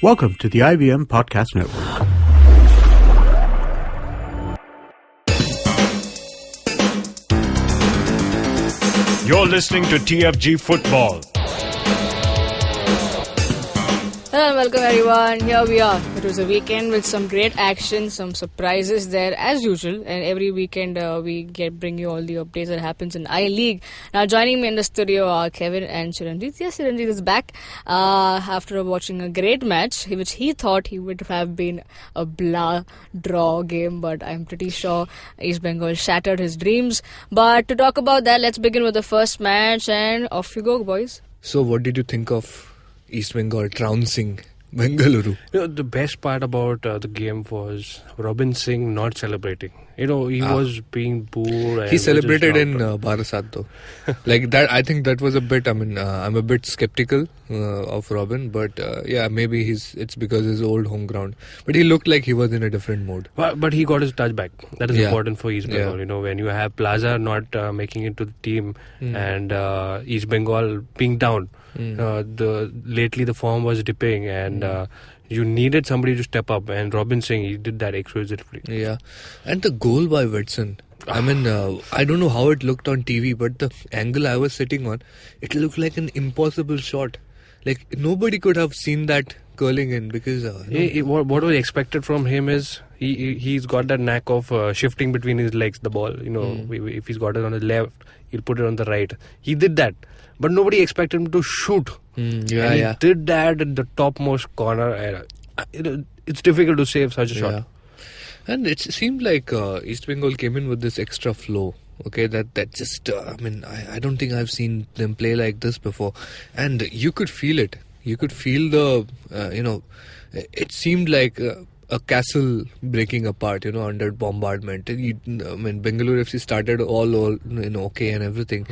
Welcome to the IVM Podcast Network. You're listening to TFG Football. Hello and welcome everyone. Here we are. It was a weekend with some great action, some surprises there as usual. And every weekend we bring you all the updates that happens in I-League. Now joining me in the studio are Kevin and Chiranjit. Yes, Chiranjit is back after watching a great match, which he thought he would have been a draw game. But I'm pretty sure East Bengal shattered his dreams. But to talk about that, let's begin with the first match and off you go, boys. So what did you think of East Bengal trouncing Bengaluru? The best part about the game was Robin Singh not celebrating. He was being booed. He celebrated in Barasat though. Like that, I think that was a bit. I'm a bit skeptical of Robin, but maybe it's because his old home ground. But he looked like he was in a different mode. But he got his touch back. That is important for East Bengal. Yeah. When you have Plaza not making it to the team and East Bengal being down. Lately the form was dipping and you needed somebody to step up, and Robin Singh, he did that exquisitely. Yeah, and the goal by Whitson. I mean, I don't know how it looked on TV, but the angle I was sitting on, it looked like an impossible shot. Like nobody could have seen that curling in because what was expected from him is he's got that knack of shifting between his legs the ball. If he's got it on the left, he'll put it on the right. He did that. But nobody expected him to shoot. He did that at the topmost corner. It's difficult to save such a shot. And it seemed like East Bengal came in with this extra flow. Okay, that just, I don't think I've seen them play like this before. And you could feel it. You could feel it seemed like a castle breaking apart, under bombardment. Bengaluru FC started all okay and everything.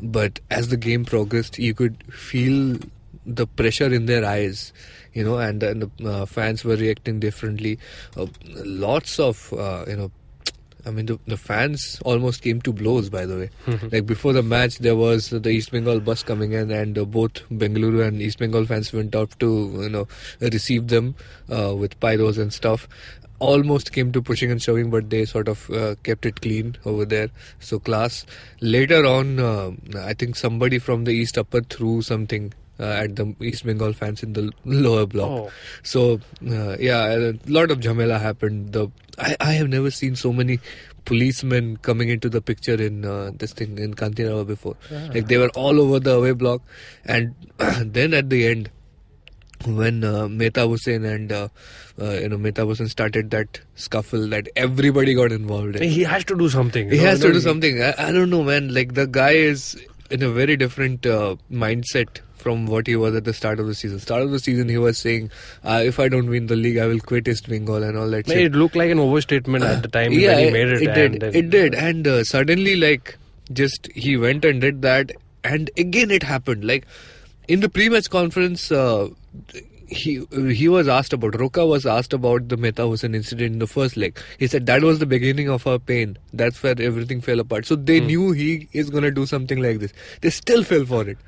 But as the game progressed, you could feel the pressure in their eyes, and the fans were reacting differently. Lots of, the fans almost came to blows, by the way. Like before the match, there was the East Bengal bus coming in, and both Bengaluru and East Bengal fans went out to, receive them with pyros and stuff. Almost came to pushing and shoving, but they sort of kept it clean over there. So class. Later on, I think somebody from the East Upper threw something at the East Bengal fans in the lower block. Oh. So, a lot of jhamela happened. I have never seen so many policemen coming into the picture in this thing in Kantinava before. Like they were all over the away block. And then at the end, when Mehta Hussain and Mehta Hussain started that scuffle, that everybody got involved in. He has to do something. He has to do something. I don't know, man. Like the guy is in a very different mindset from what he was at the start of the season. Start of the season, he was saying, if I don't win the league, I will quit East Bengal and all that shit. It looked like an overstatement at the time when he made it. It did. And suddenly, he went and did that. And again, it happened. Like, in the pre-match conference, he was asked about, Roka was asked about the Mehta Hussain incident in the first leg. He said that was the beginning of our pain. That's where everything fell apart. So they knew he is going to do something like this. They still fell for it.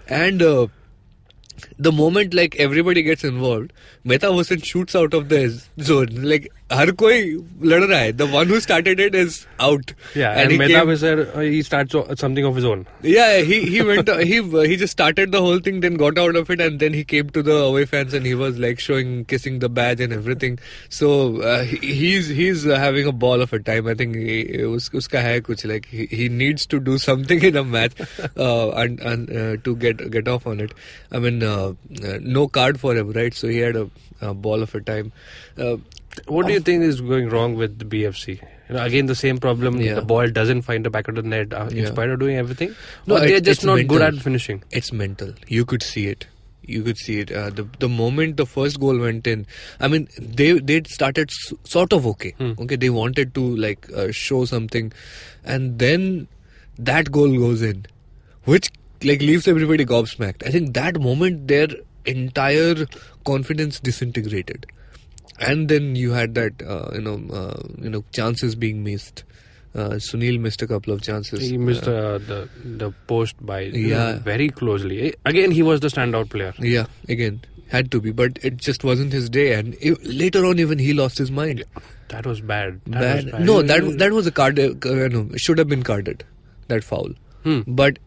And the moment everybody gets involved, Mehta Hussain shoots out of the zone. Like हर कोई लड़ रहा है. The one who started it is out. Yeah, and Mehta Hussain, he starts something of his own. Yeah, he went. He just started the whole thing, then got out of it, and then he came to the away fans and he was kissing the badge and everything. So he's having a ball of a time. I think uska hai kuch, he needs to do something in a match and to get off on it. I mean, no card for him, right? So he had a ball of a time. What do you think is going wrong with the BFC? Again, the same problem. Yeah. The ball doesn't find the back of the net in spite of doing everything. No, they're just not mental. good at finishing. It's mental. You could see it. The moment the first goal went in, I mean, they started sort of okay. Okay, they wanted to show something, and then that goal goes in, which leaves everybody gobsmacked. I think that moment their entire confidence disintegrated. And then you had that, chances being missed. Sunil missed a couple of chances. He missed the post by very closely. Again, he was the standout player. Yeah, again. Had to be, but it just wasn't his day. And later on, even he lost his mind. That was bad. Bad. No, that was a card. Should have been carded. That foul. But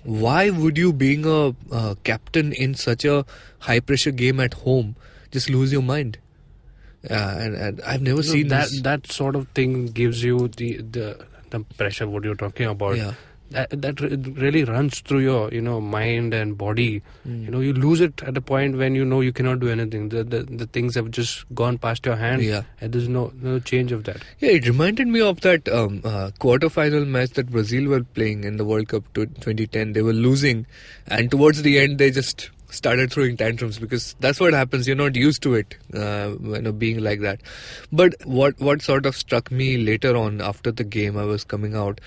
why would you, being a captain in such a high pressure game at home, just lose your mind? And I've never seen that. this. That sort of thing gives you the pressure. What you're talking about. Yeah. That really runs through your mind and body. You lose it at a point when you cannot do anything. The things have just gone past your hand. Yeah. And there's no change of that. Yeah, it reminded me of that quarter-final match that Brazil were playing in the World Cup 2010. They were losing, and towards the end they just started throwing tantrums, because that's what happens. You're not used to it, being like that. But what sort of struck me later on, after the game, I was coming out.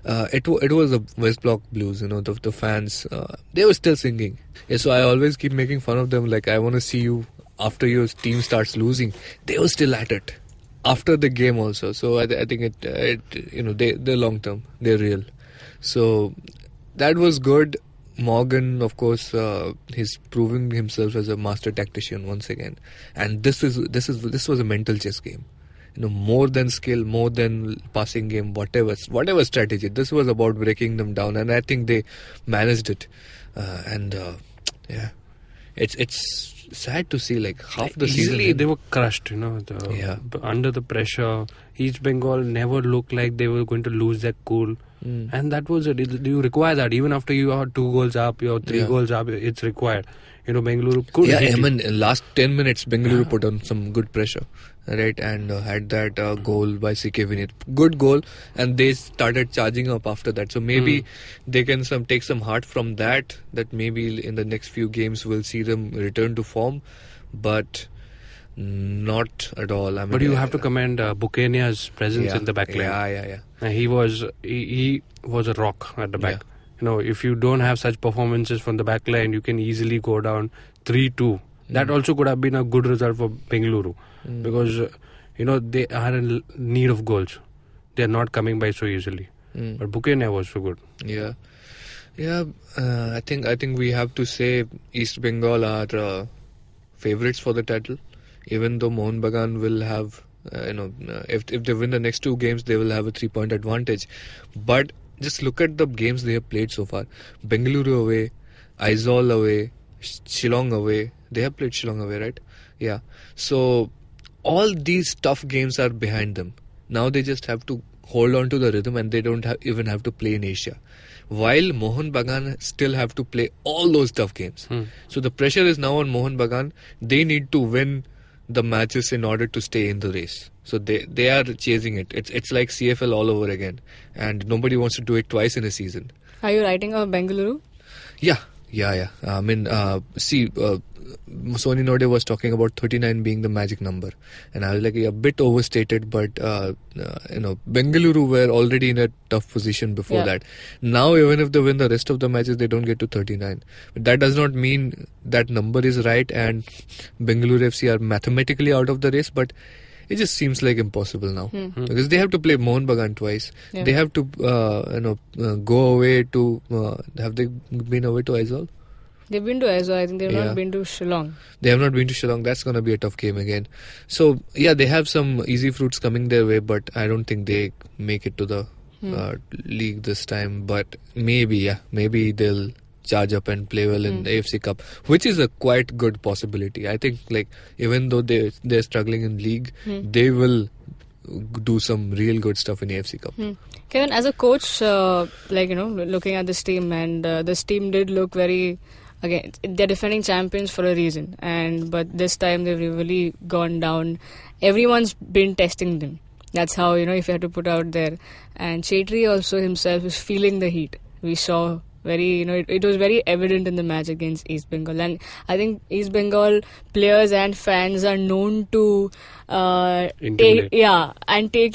It was the West Block Blues. The fans, they were still singing. Yeah, so I always keep making fun of them. Like, I want to see you after your team starts losing. They were still at it after the game also. So I think they're long term. They're real. So that was good. Morgan, of course, he's proving himself as a master tactician once again. And this was a mental chess game. More than skill, more than passing game, whatever strategy. This was about breaking them down, and I think they managed it. It's sad to see, like, half the season. Easily they were crushed, under the pressure. East Bengal never looked like they were going to lose their cool. And that was it. You require that. Even after you are 2 goals up, you are 3 goals up, it's required. Bengaluru could hit I you. mean, in last 10 minutes, Bengaluru put on some good pressure, right? And had that goal by CK Vinit. Good goal, and they started charging up after that. So maybe they can take some heart from that maybe in the next few games we'll see them return to form, but not at all. I mean, but you have to commend Buchania's presence in the back line. Yeah. He was a rock at the back. If you don't have such performances from the back line, you can easily go down 3-2. That also could have been a good result for Bengaluru, because they are in need of goals. They are not coming by so easily. But Buchania was so good. Yeah. I think we have to say East Bengal are favourites for the title. Even though Mohun Bagan will have, if they win the next 2 games, they will have a 3-point advantage. But just look at the games they have played so far. Bengaluru away, Aizawl away, Shillong away. They have played Shillong away, right? Yeah. So all these tough games are behind them. Now they just have to hold on to the rhythm, and they don't even have to play in Asia. While Mohun Bagan still have to play all those tough games. So the pressure is now on Mohun Bagan. They need to win the matches in order to stay in the race. So they are chasing it. It's like CFL all over again, and nobody wants to do it twice in a season. Are you writing off Bengaluru? Yeah. I mean, Sony Node was talking about 39 being the magic number, and I was like, a bit overstated, but Bengaluru were already in a tough position before that. Now, even if they win the rest of the matches, they don't get to 39. But that does not mean that number is right and Bengaluru FC are mathematically out of the race, but it just seems like impossible now, because they have to play Mohun Bagan twice. They have to go away to have they been away to Aizawl? They've been to Aizawl. I think they've not been to Shillong. They have not been to Shillong. That's going to be a tough game again. So they have some easy fruits coming their way, but I don't think they make it to the league this time. But maybe they'll charge up and play well in the AFC Cup, which is a quite good possibility. I think, like, even though they're struggling in league, they will do some real good stuff in AFC Cup. Kevin, as a coach, looking at this team, and this team did look very, again, they're defending champions for a reason, but this time they've really gone down. Everyone's been testing them. That's how, if you have to put out there. And Chetri also himself is feeling the heat. We saw it was very evident in the match against East Bengal, and I think East Bengal players and fans are known to take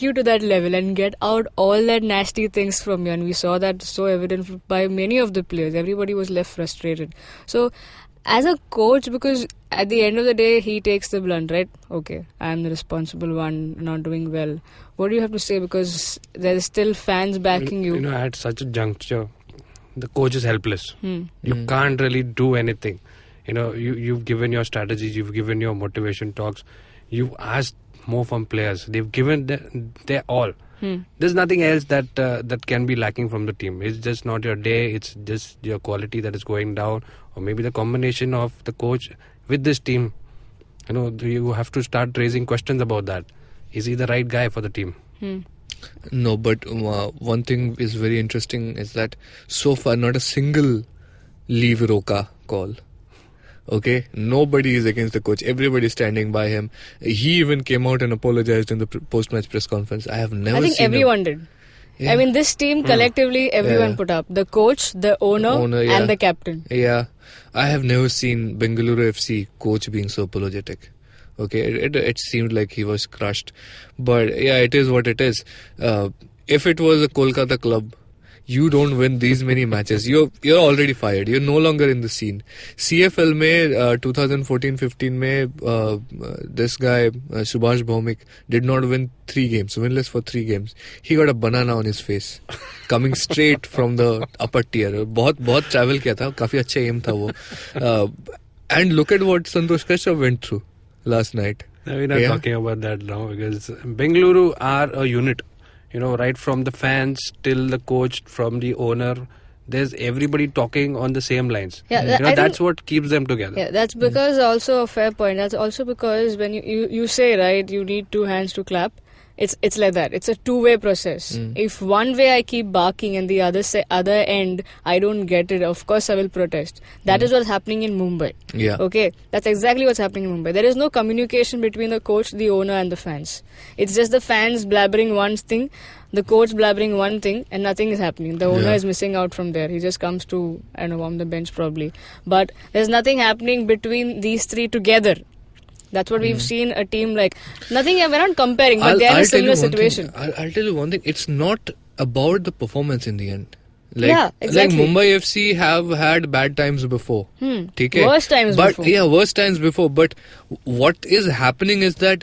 you to that level and get out all that nasty things from you, and we saw that so evident by many of the players. Everybody was left frustrated. So as a coach, because at the end of the day he takes the blunt, right? Okay, I'm the responsible one, not doing well. What do you have to say? Because there's still fans backing you. At such a juncture, the coach is helpless. You can't really do anything. You know, you've given your strategies, you've given your motivation talks, you've asked more from players. They've given their all. There's nothing else that can be lacking from the team. It's just not your day. It's just your quality that is going down, or maybe the combination of the coach with this team. You know, you have to start raising questions about that. Is he the right guy for the team? No, but one thing is very interesting is that so far not a single leave Roka call. Okay, nobody is against the coach. Everybody is standing by him. He even came out and apologized in the post-match press conference. I have never. I think seen everyone did. Yeah. I mean, this team collectively, everyone put up. The coach, the owner yeah. and the captain. Yeah, I have never seen Bengaluru FC coach being so apologetic. Okay, it seemed like he was crushed, but yeah, it is what it is. If it was a Kolkata club, you don't win these many matches, you're already fired. You're no longer in the scene. CFL mein 2014-15 mein this guy Subhash Bhaumik did not win 3 games, winless for 3 games. He got a banana on his face, coming straight from the upper tier. बहुत travel किया था, काफी अच्छा aim था वो. And look at what Santosh Kashyap went through last night. We're not talking about that now, because Bengaluru are a unit. You know, right from the fans till the coach, from the owner, there's everybody talking on the same lines. Yeah, that's what keeps them together. Yeah, that's because also a fair point. That's also because when you say, right, you need 2 hands to clap. It's like that. It's a 2-way process. If one way I keep barking and the other end I don't get it, of course I will protest. That is what's happening in Mumbai. Yeah. Okay, that's exactly what's happening in Mumbai. There is no communication between the coach, the owner, and the fans. It's just the fans blabbering one thing, the coach blabbering one thing, and nothing is happening. The owner is missing out from there. He just comes to, I don't know, warm the bench probably. But there's nothing happening between these 3 together. That's what we've seen a team like. Nothing, we're not comparing, but they're in a similar situation. I'll tell you one thing. It's not about the performance in the end. Like, yeah, exactly. Like Mumbai FC have had bad times before. Worst times before. Yeah, worst times before. But what is happening is that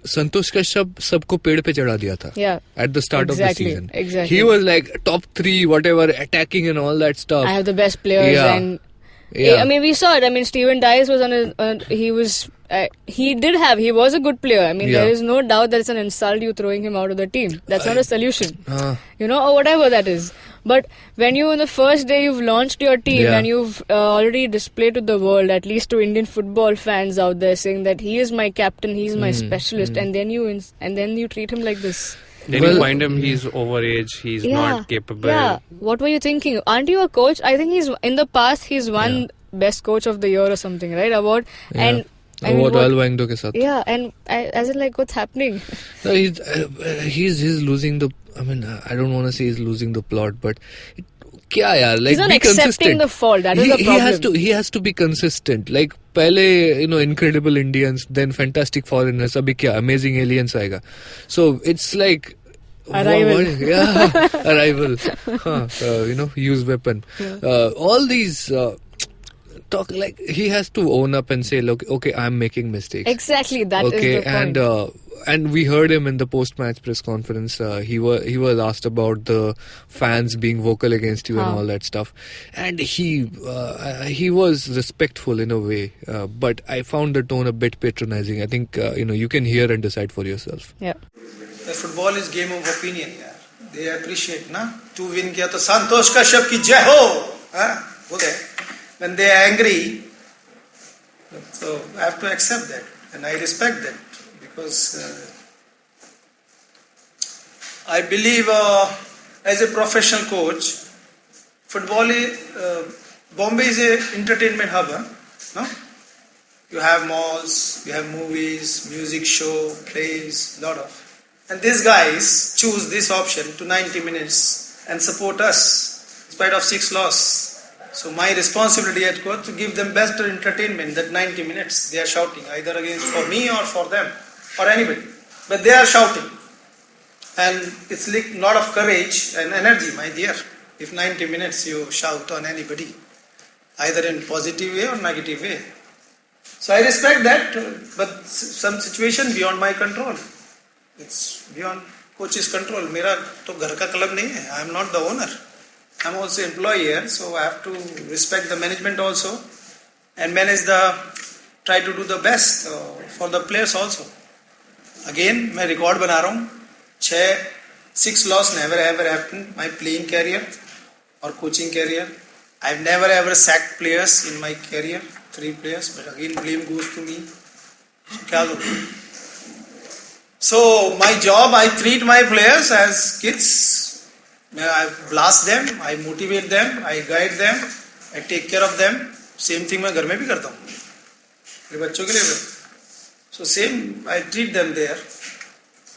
Santosh Kashyap सबको पेड़ पे चढ़ा दिया था. Yeah. At the start of the season. Exactly. He was like top 3, whatever, attacking and all that stuff. I have the best players and... Yeah. I mean, we saw it. I mean, Stephen Dias was on his... he was a good player. I mean, there is no doubt that it's an insult you throwing him out of the team. That's not a solution. Or whatever that is. But when you, in the first day, you've launched your team and you've already displayed to the world, at least to Indian football fans out there, saying that he is my captain, he's my specialist, and then you treat him like this. Then you find him, he's overage, he's not capable. Yeah. What were you thinking? Aren't you a coach? I think in the past he's won best coach of the year or something, right? Award. Yeah. Award Royal Wangdo ke saath. Yeah, and as in, like, what's happening? No, he's losing the. I mean, I don't want to say he's losing the plot, but kya yaar? Like, he's not be consistent. Accepting the fault. That is the problem. He has to be consistent. Like, pehle, Incredible Indians, then Fantastic Foreigners, abhi kya? Amazing Aliens aega. So it's like. Arrival. Arrival. Use weapon. All these. Talk like he has to own up and say, look, okay, I'm making mistakes. Exactly, that is the point. And we heard him in the post-match press conference. He was asked about the fans being vocal against you and all that stuff, and he was respectful in a way, but I found the tone a bit patronizing. I think you can hear and decide for yourself. Yeah. The football is game of opinion. Yeah. They appreciate, na? 2 win kiya to Santosh Kashyap ki jai ho. Okay. When they are angry, so I have to accept that, and I respect that, because I believe as a professional coach, football Bombay is an entertainment hub. No? You have malls, you have movies, music show, plays, lot of. And these guys choose this option to 90 minutes and support us in spite of 6 loss. So my responsibility as coach to give them best entertainment. That 90 minutes they are shouting either against for me or for them or anybody, but they are shouting, and it's like a lot of courage and energy, my dear. If 90 minutes you shout on anybody, either in positive way or negative way. So I respect that, but some situation beyond my control. It's beyond coach's control. Mera to ghar ka club nahi hai. I am not the owner. I'm also employee here, so I have to respect the management also and try to do the best for the players also. Again, मैं record बना रहा हूँ. 6 loss never ever happened my playing career or coaching career. I've never ever sacked players in my career, 3 players, but again blame goes to me. So क्या करूँ? So my job, I treat my players as kids. I blast them, I motivate them, I guide them, I take care of them. Same thing मैं घर में भी करता हूँ मेरे बच्चों के लिए भी. So same, I treat them there.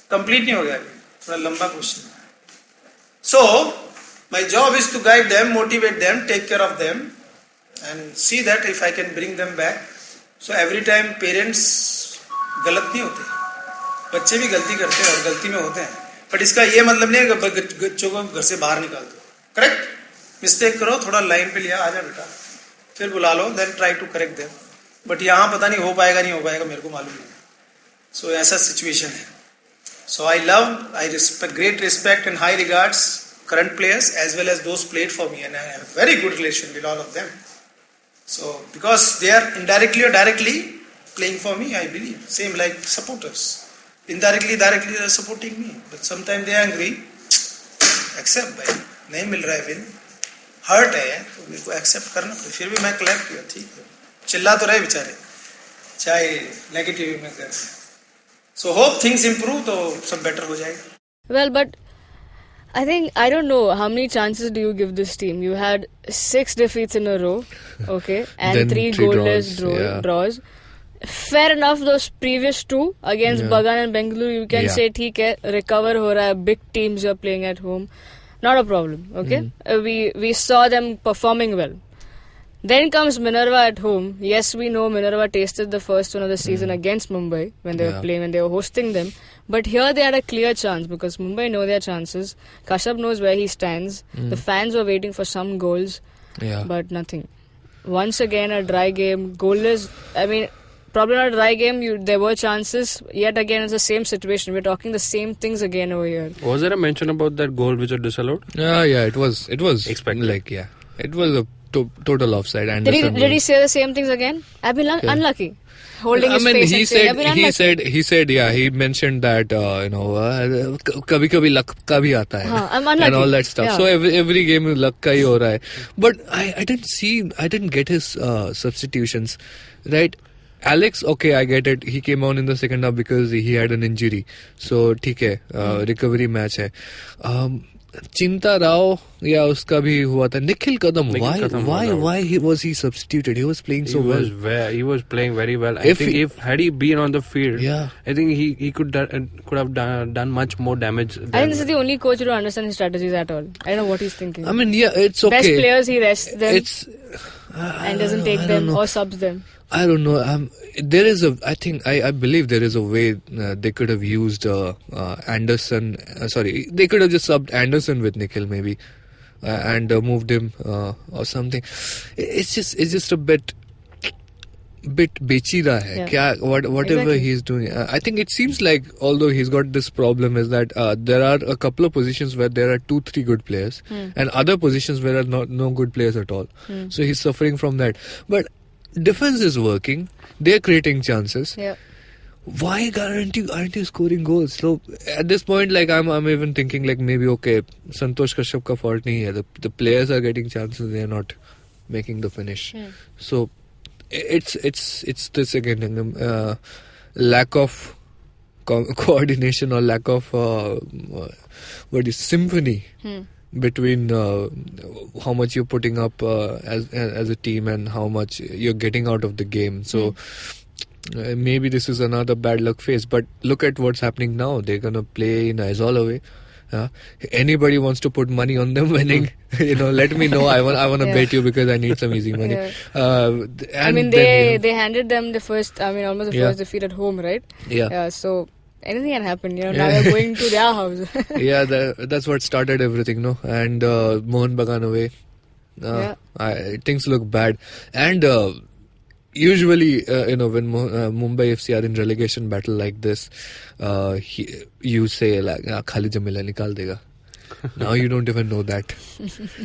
Complete नहीं हो गया अभी, थोड़ा लंबा क्वेश्चन है. So my job is to guide them, motivate them, take care of them, and see that if I can bring them back. So every time parents गलत नहीं होते, बच्चे भी गलती करते हैं और गलती में होते हैं. बट इसका ये मतलब नहीं है कि बच्चों को घर से बाहर निकाल दो. करेक्ट, मिस्टेक करो, थोड़ा लाइन पे लिया, आजा बेटा, फिर बुला लो, then try to correct them. But यहाँ पता नहीं हो पाएगा नहीं हो पाएगा, मेरे को मालूम नहीं. सो ऐसा सिचुएशन है. So I respect, great respect and high regards current players as well as those played for me, and I have a very good relation with all of them. So because they are indirectly or directly playing for me, I believe, same like supporters, indirectly directly they are supporting me, but sometimes they are angry. Accept भाई, नहीं मिल रहा है win, hurt है तो मेरे को accept करना पड़े. फिर भी मैं clap किया, ठीक है, चिल्ला तो रहे बेचारे, चाहे नेगेटिव में कर. So hope things improve तो सब better हो जाएगा. Well, but I think, I don't know, how many chances do you give this team? You had 6 defeats in a row, okay, and Then 3 three goalless draws, draws. Fair enough, those previous 2 against Bagan and Bengaluru, you can say, ठीक है, recover हो रहा है, big teams you're playing at home, not a problem, okay. We saw them performing well. Then comes Minerva at home. Yes, we know Minerva tasted the first one of the season against Mumbai when they were playing, when they were hosting them. But here they had a clear chance because Mumbai know their chances. Kashyap knows where he stands. The fans were waiting for some goals, but nothing. Once again, a dry game. Goalless. I mean, probably not a dry game. There were chances. Yet again, it's the same situation. We're talking the same things again over here. Was there a mention about that goal which was disallowed? Yeah, it was expected. Like, it was a total offside. Did he say the same things again? I've been unlucky. Holding his face and saying, I've been unlucky. he mentioned that kabhi luck ka bhi aata hai, I'm unlucky. and all that stuff. Yeah. So every game luck ka hi ho raha hai. But I didn't get his substitutions, right? Alex, okay, I get it. He came on in the second half because he had an injury. So ठीक है, recovery match है. चिंता राव या उसका भी हुआ था. निखिल कदम, why was he substituted? He was playing so well. He was playing very well. I think had he been on the field, I think he could have done much more damage. I think this is the only coach who don't understand his strategies at all. I don't know what he's thinking. I mean, it's okay. Best players, he rests them and doesn't take them or subs them. I don't know. I believe there is a way they could have used Anderson. They could have just subbed Anderson with Nikhil maybe and moved him or something. It's just a bit bechida hai. Yeah. Whatever exactly. he's doing. I think it seems like, although he's got this problem, is that there are a couple of positions where there are 2-3 good players and other positions where are no good players at all. So he's suffering from that. But defense is working. They're creating chances. Yeah. Why aren't you scoring goals? So at this point, like I'm even thinking like maybe okay, Santosh Kashyap ka fault nahi hai. The players are getting chances. They are not making the finish. So it's this again lack of coordination or lack of symphony between how much you're putting up as a team and how much you're getting out of the game. So maybe this is another bad luck phase. But look at what's happening now. They're gonna play in Aizawl away. Anybody wants to put money on them winning, let me know. I want to bet you because I need some easy money. I mean, they handed them the first, almost the first defeat at home, right? Yeah. So anything can happen. Now they're going to their house. That's what started everything, no? And Mohan Bagan away. Things look bad. And usually, when Mumbai FC are in relegation battle like this, you say like, "Khali Jamila nikal dega." Now you don't even know that.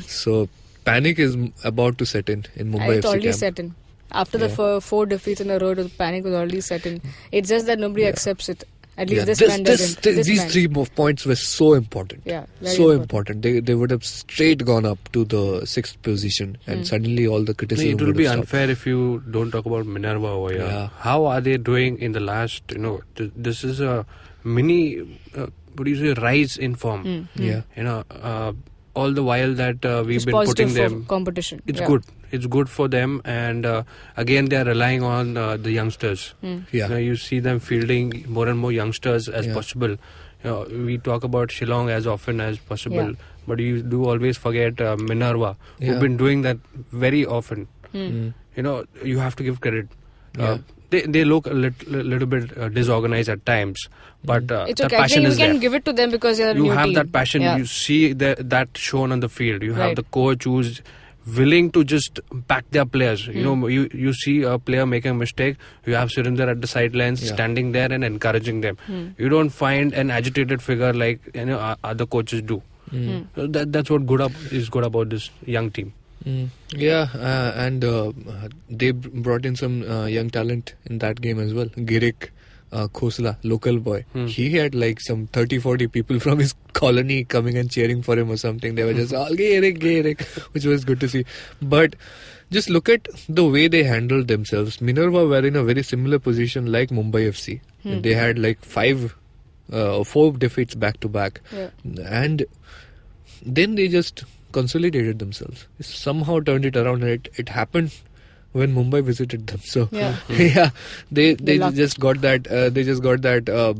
So panic is about to set in Mumbai FC It's already camp. set in. After the 4 defeats in a row, the panic was already set in. It's just that nobody accepts it. At least this man doesn't. These 3 points were so important. Yeah, very so important. They would have straight gone up to the 6th position, and suddenly all the criticism. It will would be have unfair if you don't talk about Minerva over here. Yeah. How are they doing in the last? This is a mini. Rise in form. Yeah. All the while that we've It's been positive putting for them. competition. It's Yeah. good. It's good for them, and again they are relying on the youngsters. Yeah. You see them fielding more and more youngsters as Yeah. possible. We talk about Shillong as often as possible, Yeah. but you do always forget Minerva, Yeah. who've been doing that very often. Mm. You have to give credit. Yeah. They look a little bit disorganized at times, but It's the okay. I passion think we is can there. give it to them because they're a You new have team. that passion. Yeah. You see that shown on the field. You have Right. the coach who's willing to just back their players. You see a player making a mistake, you have Surinder at the sidelines standing there and encouraging them. You don't find an agitated figure like other coaches do. So that's what is good about this young team. Yeah, and they brought in some young talent in that game as well. Girik Khosla, local boy. He had like some 30-40 people from his colony coming and cheering for him or something. They were just all Girik, which was good to see. But just look at the way they handled themselves. Minerva were in a very similar position like Mumbai FC. They had like 4 defeats back to back. And then they just consolidated themselves. Somehow turned it around, and it happened when Mumbai visited them. So Yeah. they luck. just got that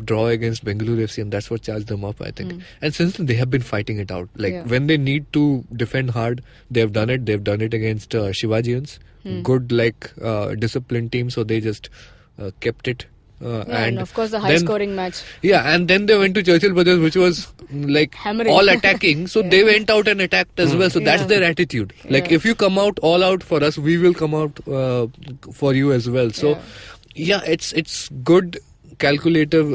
draw against Bengaluru FC, and that's what charged them up, I think. And since then they have been fighting it out. Like when they need to defend hard, they have done it. They've done it against Shivajians, good disciplined team. So they just kept it. And of course the high scoring match. Yeah, and then they went to Churchill Brothers, which was like Hammering. all attacking. So they went out and attacked as well. So that's their attitude. Like if you come out all out for us, we will come out for you as well. So it's good calculative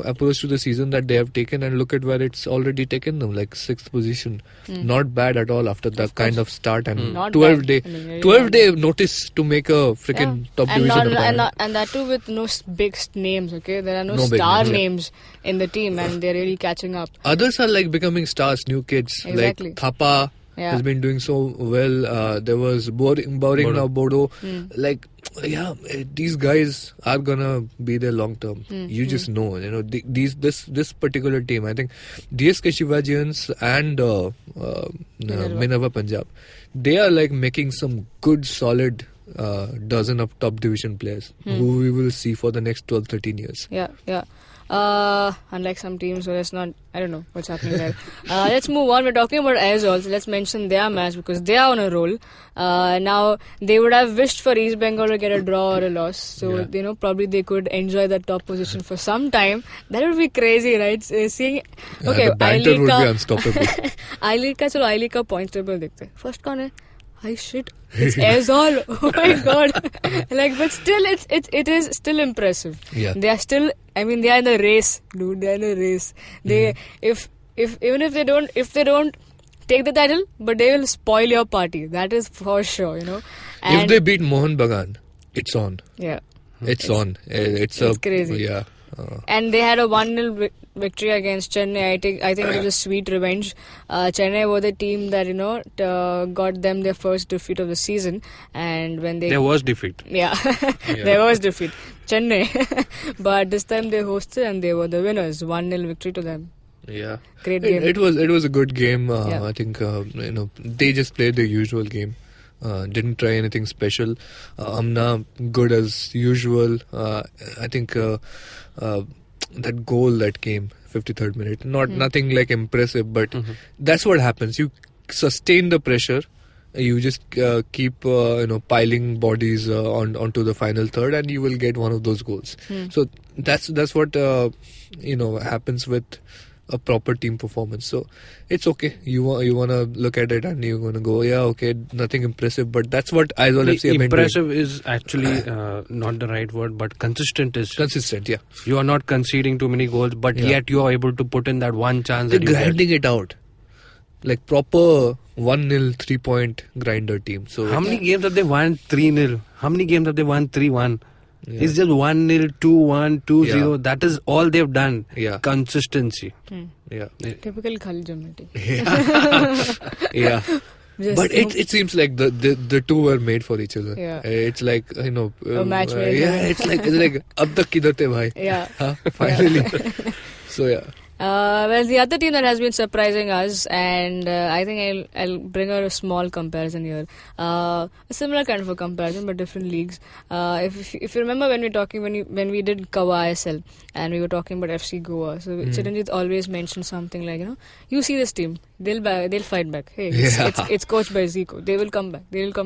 approach to the season that they have taken, and look at where it's already taken them, like 6th position. Not bad at all after that kind of start, and Not 12 bad. day 12 day notice to make a freaking top and division appointment. and that too with no big names. Okay, there are no No big star names, yeah. names in the team, and they're really catching up. Others are like becoming stars, new kids. Exactly. Like Thapa has been doing so well. There was Boring now Bodo. Like, these guys are gonna be there long term. You just know, this particular team. I think DSK Shivajians and Minerva Punjab, they are like making some good solid dozen of top division players who we will see for the next 12-13 years. Yeah. Unlike some teams, so I don't know what's happening there. Let's move on. We're talking about Aizawl, so let's mention their match because they are on a roll. Now, they would have wished for East Bengal to get a draw or a loss. So, probably they could enjoy that top position for some time. That would be crazy, right? Seeing, okay, the banter would be unstoppable. I-League ka points table dekhte. First kaun hai? I shit, it's Aizawl. Oh my god! But still, it is still impressive. Yeah. They are still. I mean, they are in the race, dude. They are in the race. They, even if they don't take the title, but they will spoil your party. That is for sure. And if they beat Mohun Bagan, it's on. Yeah. It's on. It's crazy. Yeah. And they had a 1-0 victory against Chennai. I think it was a sweet revenge. Chennai were the team that got them their first defeat of the season, and when there was defeat. Yeah. There was defeat. Chennai, but this time they hosted and they were the winners. 1-0 victory to them. Yeah, Great game. It was a good game. I think they just played their usual game. Didn't try anything special. Amna good as usual. I think that goal that came 53rd minute, nothing like impressive, but that's what happens. You sustain the pressure. You just keep piling bodies onto the final third, and you will get one of those goals. So that's what happens with a proper team performance. So it's okay. You want to look at it and you're going to go, okay, nothing impressive, but that's what Aizawl FC have been doing. Impressive is actually not the right word, but consistent is. Consistent, yeah. You are not conceding too many goals, but yet you are able to put in that one chance They're that you grinding it out. Like proper 1-0 3-point grinder team. So How many games have they won 3-0? How many games have they won 3-1? Yeah. It's just 1-0, 2-1, 2-0. Yeah. That is all they've done. Yeah. Consistency. Yeah. Typical Khalid Jammu team. Yeah. Just But think- it seems like the two were made for each other. Yeah. It's like, you know, A match made. yeah, it's like ab tak kidhar the bhai. Yeah. Huh? Finally. So yeah. Well, the other team that has been surprising us, and I think I'll bring out a small comparison here. A similar kind of a comparison, but different leagues. If you remember when when we did Kawa ISL, and we were talking about FC Goa, so Chiranjit always mentioned something like, you see this team, they'll fight back. Hey, it's coached by Zico. They will come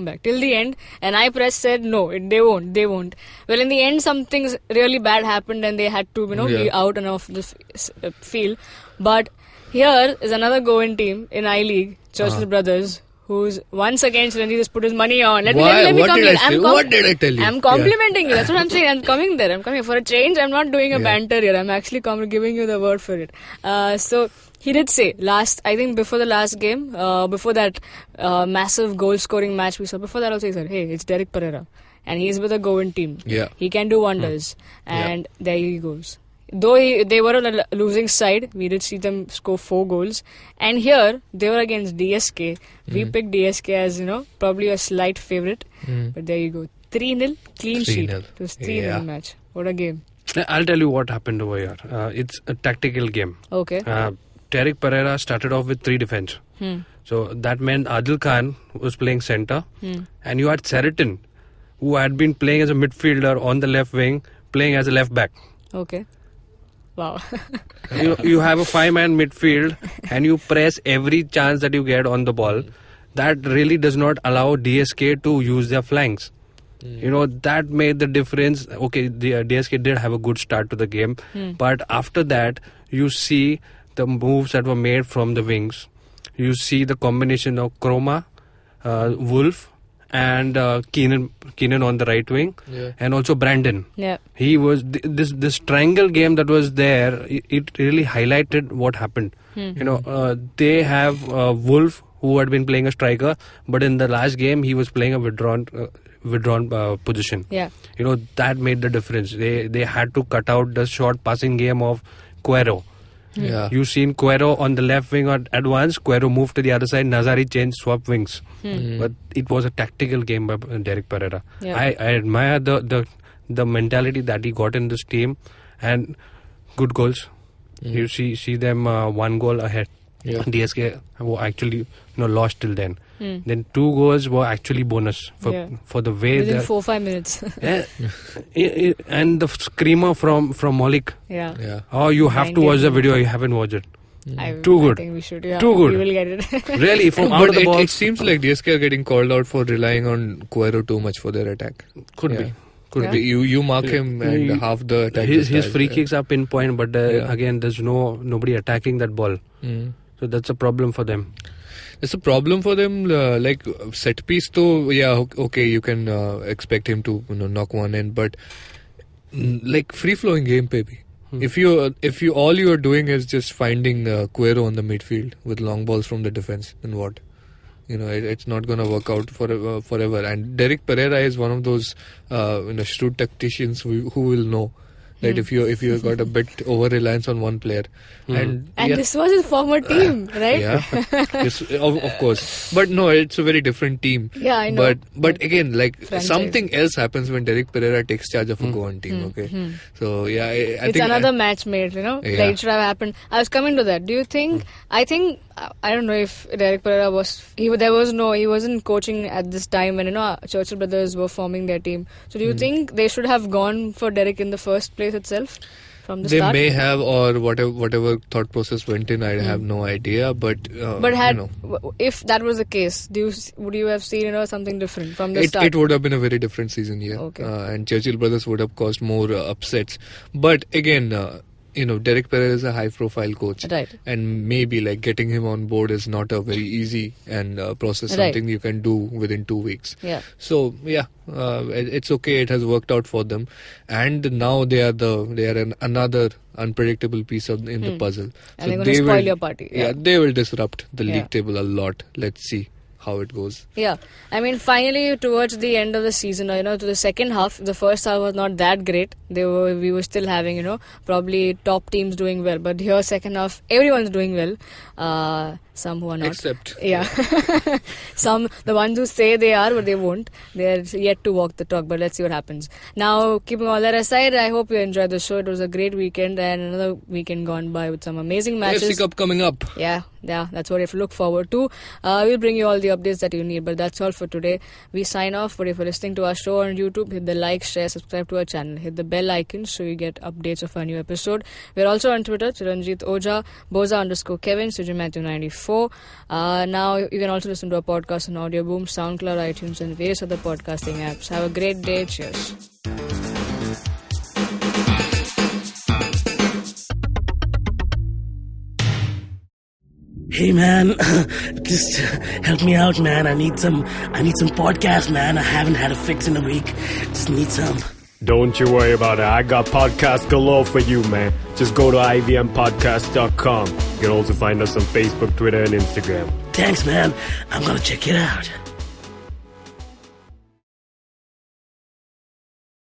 back till the end. And I Press said no, they won't. Well, in the end, something really bad happened, and they had to be out and off the field. But here is another Goan team in I-League, Churchill Brothers, who's once again Chiranjit has put his money on. Let me What come did in. I say? What did I tell you? I'm complimenting you. That's what I'm saying. I'm coming there. I'm coming for a change. I'm not doing a banter here. I'm actually giving you the word for it. So he did say before the last game, before that massive goal scoring match we saw, before that also he said, hey, it's Derek Pereira. And he's with a Goan team. Yeah. He can do wonders. And there he goes. Though they were on a losing side, we did see them score 4 goals. And here, they were against DSK. We picked DSK as, probably a slight favourite. But there you go. 3-0, clean sheet. 3-0. It was 3-0 match. What a game. I'll tell you what happened over here. It's a tactical game. Okay. Derek Pereira started off with 3 defence. So that meant Adil Khan was playing centre. And you had Seriton, who had been playing as a midfielder on the left wing, playing as a left back. Okay. Wow. you have a 5-man midfield and you press every chance that you get on the ball. That really does not allow DSK to use their flanks. That made the difference. Okay, the DSK did have a good start to the game, but after that you see the moves that were made from the wings. You see the combination of Chroma, Wolf and Keenan on the right wing, and also Brandon. Yeah. He was this triangle game that was there. It really highlighted what happened. They have Wolf, who had been playing a striker, but in the last game he was playing a withdrawn position. Yeah. That made the difference. They had to cut out the short passing game of Quero. Yeah. You've seen Quero on the left wing at once. Quero moved to the other side. Nazari changed, swap wings. But it was a tactical game by Derek Pereira. Yeah. I admire the mentality that he got in this team, and good goals. You see them 1 goal ahead. Yeah. DSK were actually lost till then. Then 2 goals were actually bonus for the way Within that 4-5 minutes. and the screamer from Malik. Yeah. Yeah. Oh, you have to watch the video. You haven't watched it. Too good. I think we should. Yeah. Too good. We will get it. Really, from out But of the it box. seems like DSK are getting called out for relying on Quero too much for their attack. Could Yeah. be. Yeah. You mark him and half the attack. His just free dies. kicks are pinpoint, but again, there's nobody attacking that ball. So that's a problem for them. It's a problem for them. Like set piece, though. Yeah, okay, you can expect him to knock one in, but like free flowing game, baby. If you all you are doing is just finding Quero on the midfield with long balls from the defense, then what? It's not going to work out forever. And Derek Pereira is one of those shrewd tacticians who will know that if you got a bit over reliance on one player, and this was his former team, right? yeah, yes, of course. But no, it's a very different team. Yeah, I know. But again, like Franchise. something else happens when Derek Pereira takes charge of a Goan team. Okay, so yeah, I It's think another match made, Yeah. Like it should have happened. I was coming to that. Do you think? I think I don't know if Derek Pereira he wasn't coaching at this time when Churchill Brothers were forming their team. So do you think they should have gone for Derek in the first place itself from the they start? may have, or whatever thought process went in. I have no idea, but if that was the case, would you have seen something different from the start? It would have been a very different season, yeah. Okay. And Churchill Brothers would have caused more upsets. But again, Derek Perez is a high-profile coach, Right. and maybe like getting him on board is not a very easy and process. Right. Something you can do within 2 weeks. Yeah. So it's okay. It has worked out for them, and now they are another unpredictable piece in the puzzle. And they're going to spoil your party. Yeah, they will disrupt the Yeah. league table a lot. Let's see how it goes. Yeah, I mean, finally towards the end of the season, to the second half, the first half was not that great. We were still having, probably top teams doing well, but here second half, everyone's doing well. Some who are not. Except. Yeah. Some, the ones who say they are, but they won't. They're yet to walk the talk, but let's see what happens. Now, keeping all that aside, I hope you enjoyed the show. It was a great weekend and another weekend gone by with some amazing matches. AFC Cup coming up. Yeah, that's what you have to look forward to. We'll bring you all the updates that you need, but that's all for today. We sign off, but if you're listening to our show on YouTube, hit the like, share, subscribe to our channel. Hit the bell icon so you get updates of our new episode. We're also on Twitter, Chiranjit Oja, Boza_Kevin, Sujan Matthew 94. Now you can also listen to our podcast on Audio Boom, SoundCloud, iTunes, and various other podcasting apps. Have a great day. Cheers. Hey man, just help me out, man. I need some podcast, man. I haven't had a fix in a week. Just need some. Don't you worry about it. I got podcasts galore for you, man. Just go to ivmpodcast.com. You can also find us on Facebook, Twitter, and Instagram. Thanks, man. I'm gonna check it out.